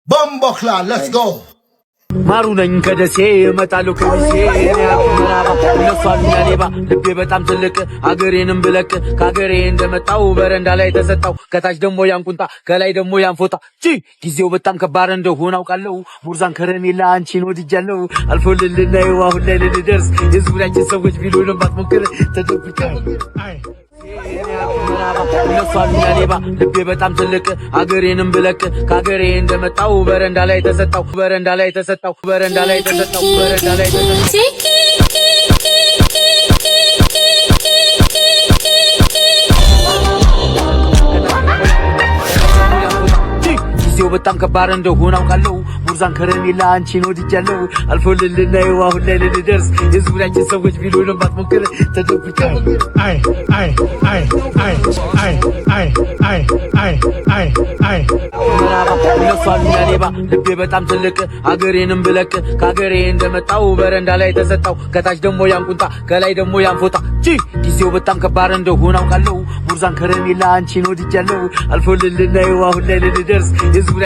Bombokla, let's go. ማሩነኝ ከደሴ እመጣለሁ ከሚሴ እኔ አኩመራባ እነሷን ያኔባ ልቤ በጣም ትልቅ አገሬንም ብለቅ ካገሬ እንደመጣው በረንዳ ላይ ተሰጣው ከታች ደሞ ያንቁንጣ ከላይ ደሞ ያንፎጣ ጊዜው በጣም ከባድ እንደሆነ አውቃለሁ ሙርዛን ከረሜላ አንቺን ወድጃለሁ አልፎልልና አሁን ላይ ልንደርስ የዙሪያችን ሰዎች ቢሉንም ባትሞክር ተደብቀ እነሷን ያኔባ ልቤ በጣም ትልቅ አገሬንም ብለቅ ካገሬ እንደመጣው በረንዳ ላይ ተሰጣው በረንዳ ላይ ተሰጣው በረንዳ ላይ ተሰጣው በረንዳ ላይ ተሰጣው ጊዜው በጣም ከባድ እንደሆነ አውቃለሁ ሙርዛን ከረሜላ አንቺን ወድጃለሁ አልፎልልና አሁን ላይ ልንደርስ የዙሪያችን ሰዎች ቢሉንም ባትሞክር ተደብቀ እነሷን ያኔባ ልቤ በጣም ትልቅ አገሬንም ብለቅ ካገሬ እንደመጣው በረንዳ ላይ ተሰጣው ከታች ደሞ ያንቁንጣ ከላይ ደሞ ያንፎጣ ጊዜው በጣም ከባድ እንደሆነ አውቃለሁ ሙርዛን ከረሜላ አንቺን ወድጃለሁ አልፎልልና አሁን ላይ ልንደርስ